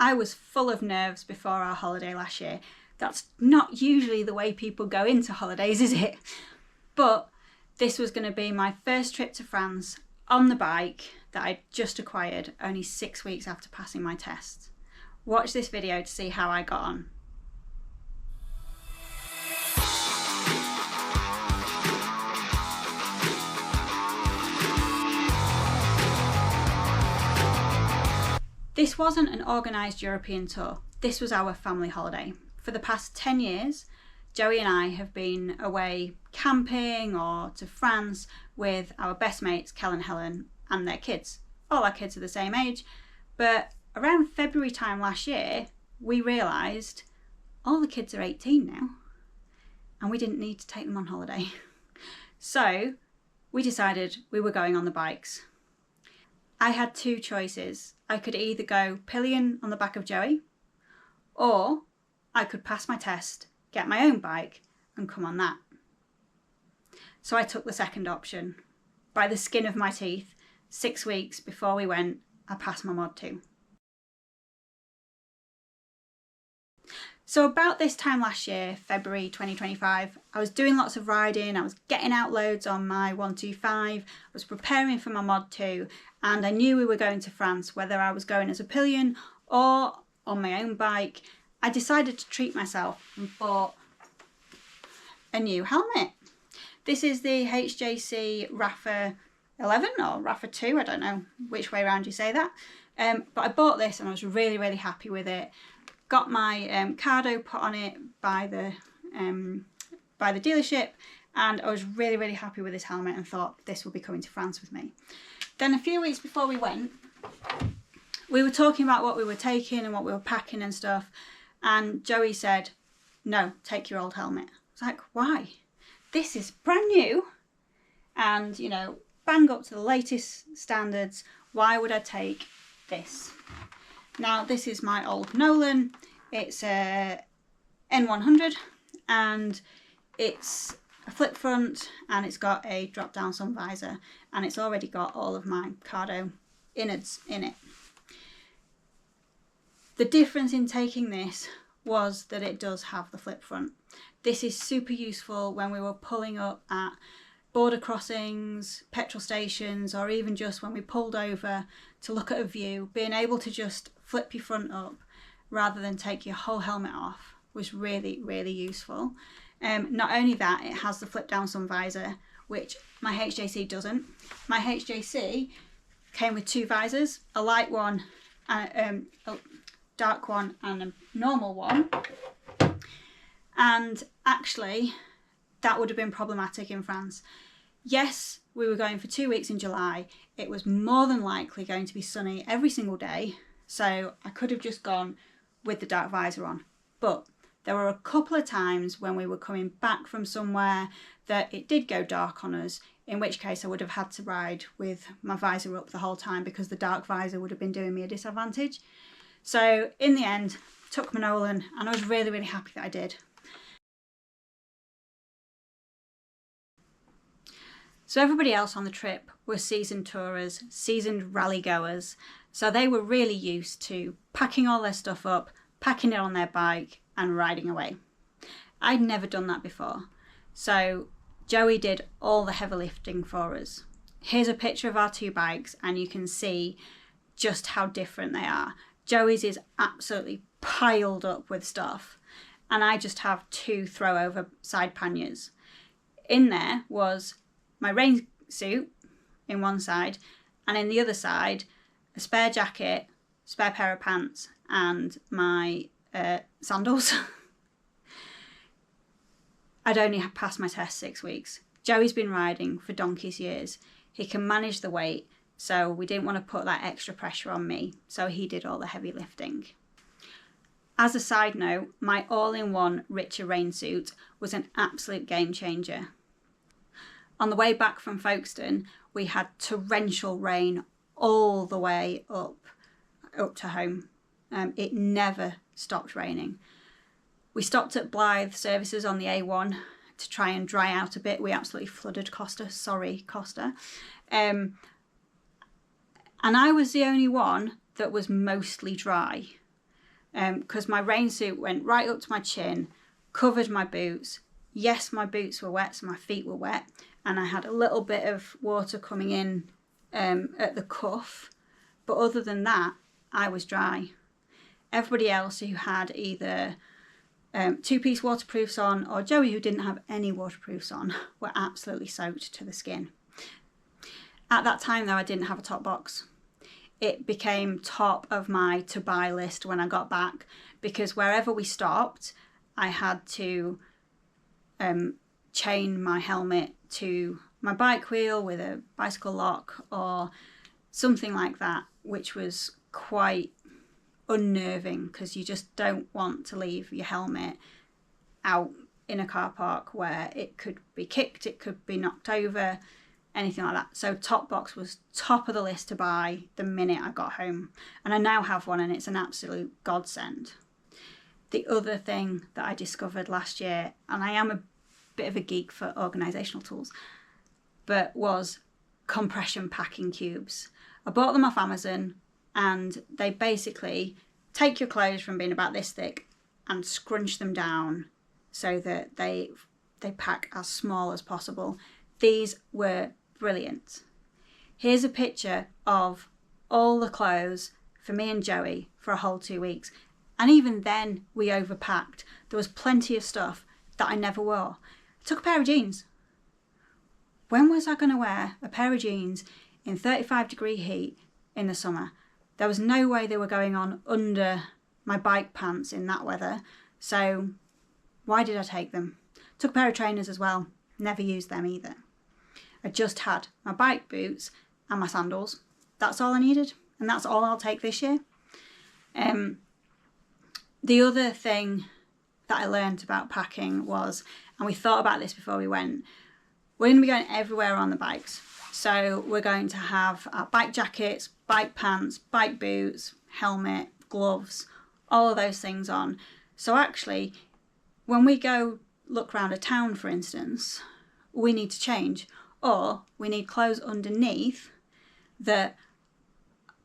I was full of nerves before our holiday last year. That's not usually the way people go into holidays, is it? But this was going to be my first trip to France on the bike that I'd just acquired only 6 weeks after passing my tests. Watch this video to see how I got on. This wasn't an organised European tour. This was our family holiday. For the past 10 years, Joey and I have been away camping or to France with our best mates, Kel and Helen, and their kids. All our kids are the same age, but around February time last year, we realised all the kids are 18 now and we didn't need to take them on holiday. So we decided we were going on the bikes. I had two choices. I could either go pillion on the back of Joey, or I could pass my test, get my own bike and come on that. So I took the second option. By the skin of my teeth, 6 weeks before we went, I passed my Mod 2. So about this time last year, February 2025, I was doing lots of riding, I was getting out loads on my 125, I was preparing for my Mod 2, and I knew we were going to France, whether I was going as a pillion or on my own bike. I decided to treat myself and bought a new helmet. This is the HJC Rafa 11 or Rafa 2, I don't know which way around you say that. But I bought this and I was really, really happy with it. Got my cardo put on it by the dealership, and I was really, really happy with this helmet and thought this will be coming to France with me. Then a few weeks before we went, we were talking about what we were taking and what we were packing and stuff, and Joey said, no, take your old helmet. I was like, why? This is brand new and, you know, bang up to the latest standards. Why would I take this? Now, this is my old Nolan. It's a N100 and it's a flip front and it's got a drop down sun visor and it's already got all of my cardo innards in it. The difference in taking this was that it does have the flip front. This is super useful when we were pulling up at border crossings, petrol stations, or even just when we pulled over to look at a view. Being able to just flip your front up rather than take your whole helmet off was really, really useful. Not only that, it has the flip down sun visor, which my HJC doesn't. My HJC came with two visors, a light one, a dark one and a normal one. And actually, that would have been problematic in France. Yes, we were going for 2 weeks in July. It was more than likely going to be sunny every single day. So I could have just gone with the dark visor on. But there were a couple of times when we were coming back from somewhere that it did go dark on us, in which case I would have had to ride with my visor up the whole time because the dark visor would have been doing me a disadvantage. So in the end, took my Nolan and I was really, really happy that I did. So everybody else on the trip were seasoned tourers, seasoned rally goers. So they were really used to packing all their stuff up, packing it on their bike and riding away. I'd never done that before. So Joey did all the heavy lifting for us. Here's a picture of our two bikes and you can see just how different they are. Joey's is absolutely piled up with stuff and I just have two throw over side panniers. In there was my rain suit in one side and in the other side a spare jacket, spare pair of pants and my sandals. I'd only passed my test 6 weeks. Joey's been riding for donkey's years. He can manage the weight, so we didn't want to put that extra pressure on me, so he did all the heavy lifting. As a side note, my all-in-one Richer rain suit was an absolute game changer. On the way back from Folkestone, we had torrential rain all the way up to home. It never stopped raining. We stopped at Blythe services on the A1 to try and dry out a bit. We absolutely flooded Costa. Sorry, Costa. And I was the only one that was mostly dry. because my rain suit went right up to my chin, covered my boots. Yes, my boots were wet, so my feet were wet, and I had a little bit of water coming in at the cuff, but other than that, I was dry. Everybody else who had either two-piece waterproofs on, or Joey who didn't have any waterproofs on, were absolutely soaked to the skin. At that time though, I didn't have a top box. It became top of my to buy list when I got back, because wherever we stopped, I had to chain my helmet to my bike wheel with a bicycle lock or something like that, which was quite unnerving because you just don't want to leave your helmet out in a car park where it could be kicked, it could be knocked over, anything like that. So top box was top of the list to buy the minute I got home, and I now have one and it's an absolute godsend. The other thing that I discovered last year, and I am a bit of a geek for organisational tools, but was compression packing cubes. I bought them off Amazon, and they basically take your clothes from being about this thick and scrunch them down so that they pack as small as possible. These were brilliant. Here's a picture of all the clothes for me and Joey for a whole 2 weeks. And even then we overpacked. There was plenty of stuff that I never wore. I took a pair of jeans. When was I going to wear a pair of jeans in 35-degree heat in the summer? There was no way they were going on under my bike pants in that weather. So why did I take them? Took a pair of trainers as well. Never used them either. I just had my bike boots and my sandals. That's all I needed, and that's all I'll take this year. The other thing that I learned about packing was, and we thought about this before we went, we're going to be going everywhere on the bikes. So we're going to have our bike jackets, bike pants, bike boots, helmet, gloves, all of those things on. So actually, when we go look around a town, for instance, we need to change, or we need clothes underneath that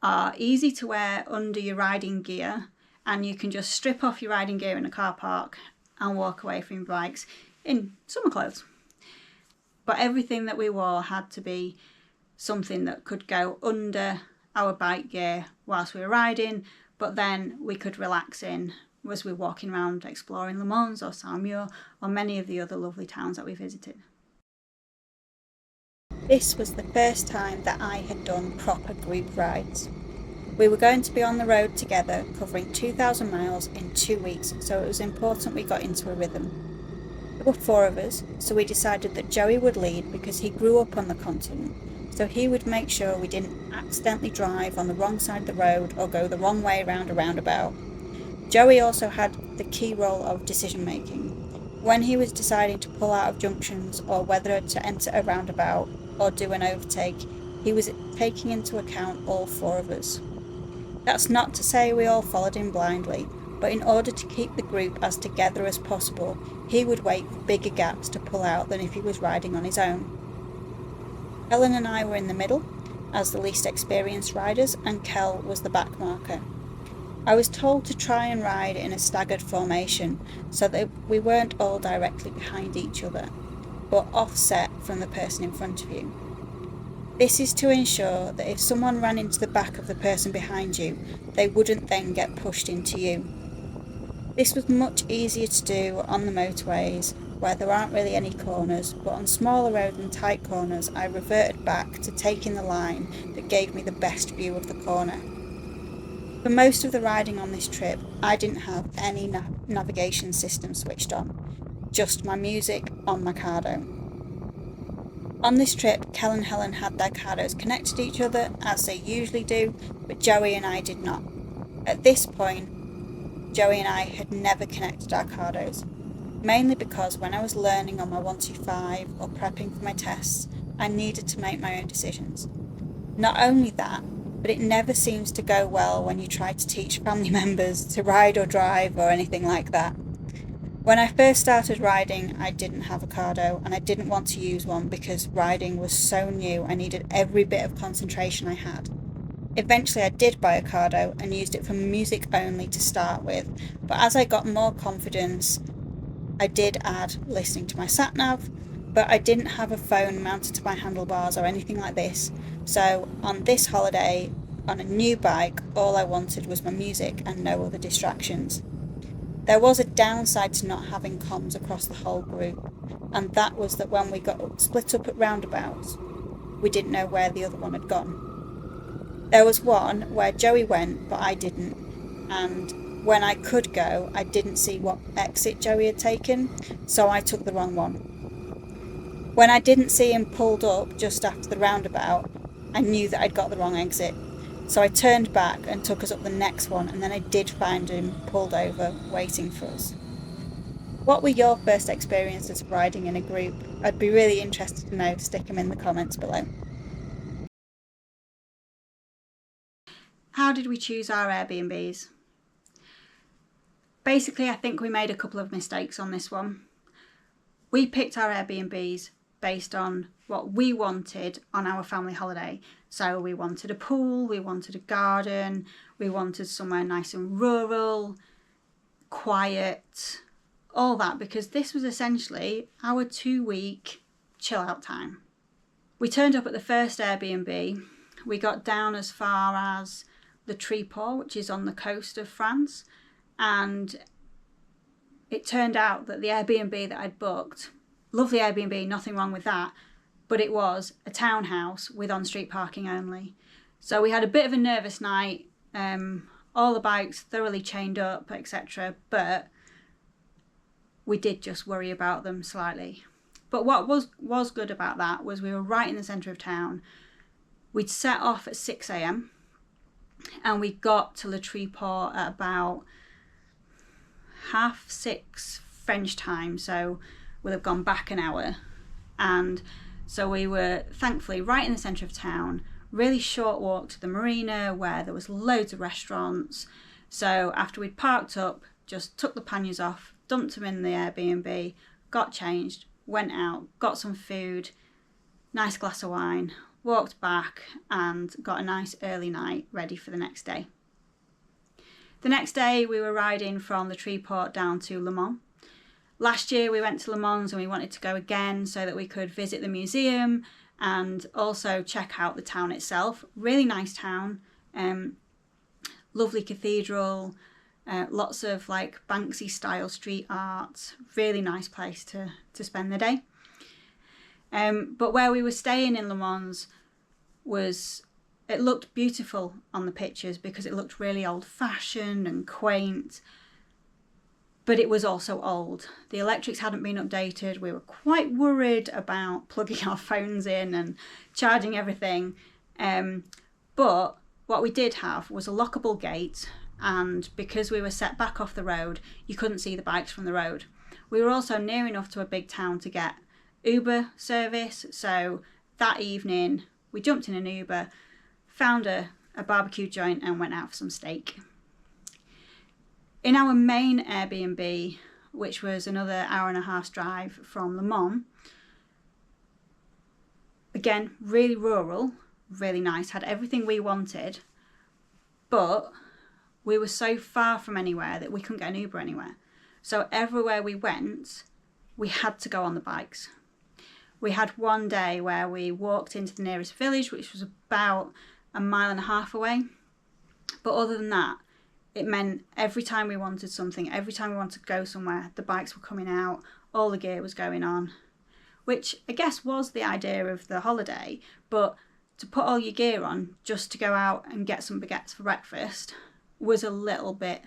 are easy to wear under your riding gear, and you can just strip off your riding gear in a car park and walk away from your bikes in summer clothes. But everything that we wore had to be something that could go under our bike gear whilst we were riding, but then we could relax in as we were walking around exploring Le Mans or Saumur or many of the other lovely towns that we visited. This was the first time that I had done proper group rides. We were going to be on the road together, covering 2,000 miles in 2 weeks, so it was important we got into a rhythm. There were 4 of us, so we decided that Joey would lead because he grew up on the continent, so he would make sure we didn't accidentally drive on the wrong side of the road or go the wrong way around a roundabout. Joey also had the key role of decision making. When he was deciding to pull out of junctions or whether to enter a roundabout or do an overtake, he was taking into account all 4 of us. That's not to say we all followed him blindly, but in order to keep the group as together as possible, he would wait for bigger gaps to pull out than if he was riding on his own. Helen and I were in the middle, as the least experienced riders, and Kel was the back marker. I was told to try and ride in a staggered formation, so that we weren't all directly behind each other, but offset from the person in front of you. This is to ensure that if someone ran into the back of the person behind you, they wouldn't then get pushed into you. This was much easier to do on the motorways, where there aren't really any corners, but on smaller roads and tight corners I reverted back to taking the line that gave me the best view of the corner. For most of the riding on this trip, I didn't have any navigation system switched on, just my music on my Cardo. On this trip, Kel and Helen had their Cardos connected to each other, as they usually do, but Joey and I did not. At this point, Joey and I had never connected our Cardos, mainly because when I was learning on my 125 or prepping for my tests, I needed to make my own decisions. Not only that, but it never seems to go well when you try to teach family members to ride or drive or anything like that. When I first started riding, I didn't have a Cardo, and I didn't want to use one because riding was so new. I needed every bit of concentration I had. Eventually I did buy a Cardo and used it for music only to start with, but as I got more confidence, I did add listening to my sat nav, but I didn't have a phone mounted to my handlebars or anything like this. So on this holiday, on a new bike, all I wanted was my music and no other distractions. There was a downside to not having comms across the whole group, and that was that when we got split up at roundabouts, we didn't know where the other one had gone. There was one where Joey went, but I didn't, and when I could go, I didn't see what exit Joey had taken, so I took the wrong one. When I didn't see him pulled up just after the roundabout, I knew that I'd got the wrong exit. So I turned back and took us up the next one, and then I did find him pulled over, waiting for us. What were your first experiences of riding in a group? I'd be really interested to know. Stick them in the comments below. How did we choose our Airbnbs? Basically, I think we made a couple of mistakes on this one. We picked our Airbnbs based on what we wanted on our family holiday. So we wanted a pool, we wanted a garden, we wanted somewhere nice and rural, quiet, all that, because this was essentially our 2-week chill out time. We turned up at the first Airbnb. We got down as far as the Tréport, which is on the coast of France, and it turned out that the Airbnb that I'd booked, lovely Airbnb, nothing wrong with that, but it was a townhouse with on-street parking only. So we had a bit of a nervous night, all the bikes thoroughly chained up, etc. But we did just worry about them slightly. But what was good about that was we were right in the centre of town. We'd set off at 6 a.m. and we got to Le Tréport at about 6:30 French time, so we'll have gone back an hour. And so we were thankfully right in the centre of town, really short walk to the marina where there was loads of restaurants. So after we'd parked up, just took the panniers off, dumped them in the Airbnb, got changed, went out, got some food, nice glass of wine, walked back and got a nice early night ready for the next day. The next day we were riding from the Tréport down to Le Mans. Last year we went to Le Mans and we wanted to go again so that we could visit the museum and also check out the town itself. Really nice town, lovely cathedral, lots of like Banksy style street art, really nice place to spend the day. But where we were staying in Le Mans it looked beautiful on the pictures because it looked really old-fashioned and quaint, but it was also old. The electrics hadn't been updated. We were quite worried about plugging our phones in and charging everything. But what we did have was a lockable gate, and because we were set back off the road, you couldn't see the bikes from the road. We were also near enough to a big town to get Uber service, so that evening we jumped in an Uber, found a barbecue joint and went out for some steak. In our main Airbnb, which was another 1.5 hour drive from Le Mans, again, really rural, really nice, had everything we wanted, but we were so far from anywhere that we couldn't get an Uber anywhere. So everywhere we went, we had to go on the bikes. We had one day where we walked into the nearest village, which was about 1.5 miles away. But other than that, it meant every time we wanted something, every time we wanted to go somewhere, the bikes were coming out, all the gear was going on, which I guess was the idea of the holiday. But to put all your gear on just to go out and get some baguettes for breakfast was a little bit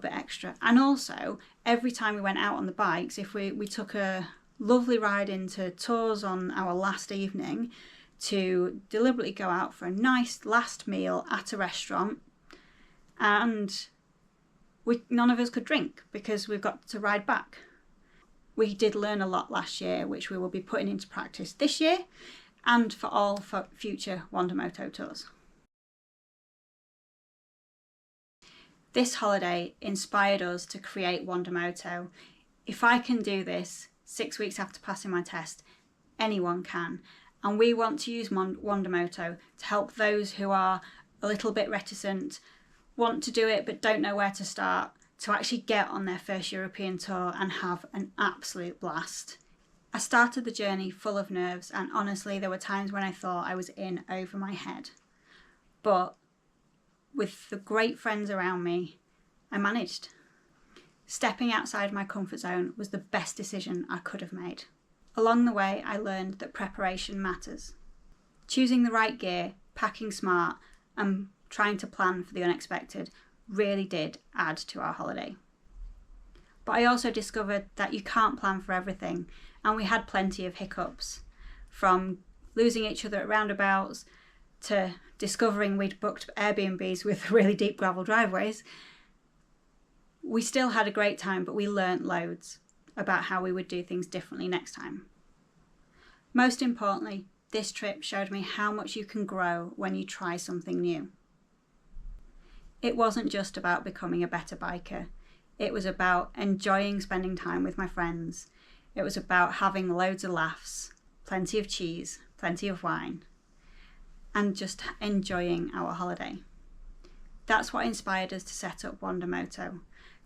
extra. And also, every time we went out on the bikes, if we took a lovely ride into Tours on our last evening to deliberately go out for a nice last meal at a restaurant, and none of us could drink because we've got to ride back. We did learn a lot last year, which we will be putting into practice this year and for all future WanderMoto tours. This holiday inspired us to create WanderMoto. If I can do this 6 weeks after passing my test, anyone can. And we want to use WanderMoto to help those who are a little bit reticent, want to do it but don't know where to start, to actually get on their first European tour and have an absolute blast. I started the journey full of nerves, and honestly there were times when I thought I was in over my head. But with the great friends around me, I managed. Stepping outside my comfort zone was the best decision I could have made. Along the way, I learned that preparation matters. Choosing the right gear, packing smart, and trying to plan for the unexpected really did add to our holiday. But I also discovered that you can't plan for everything, and we had plenty of hiccups, from losing each other at roundabouts to discovering we'd booked Airbnbs with really deep gravel driveways. We still had a great time, but we learnt loads about how we would do things differently next time. Most importantly, this trip showed me how much you can grow when you try something new. It wasn't just about becoming a better biker. It was about enjoying spending time with my friends. It was about having loads of laughs, plenty of cheese, plenty of wine, and just enjoying our holiday. That's what inspired us to set up WanderMoto,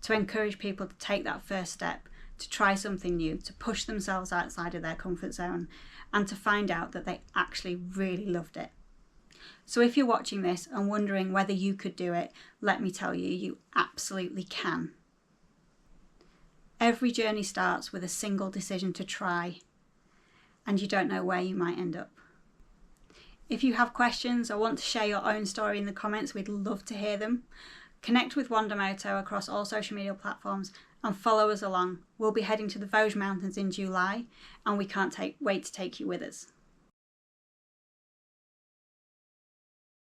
to encourage people to take that first step, to try something new, to push themselves outside of their comfort zone, and to find out that they actually really loved it. So if you're watching this and wondering whether you could do it, let me tell you, you absolutely can. Every journey starts with a single decision to try, and you don't know where you might end up. If you have questions or want to share your own story in the comments, we'd love to hear them. Connect with WanderMoto across all social media platforms and follow us along. We'll be heading to the Vosges Mountains in July, and we can't wait to take you with us.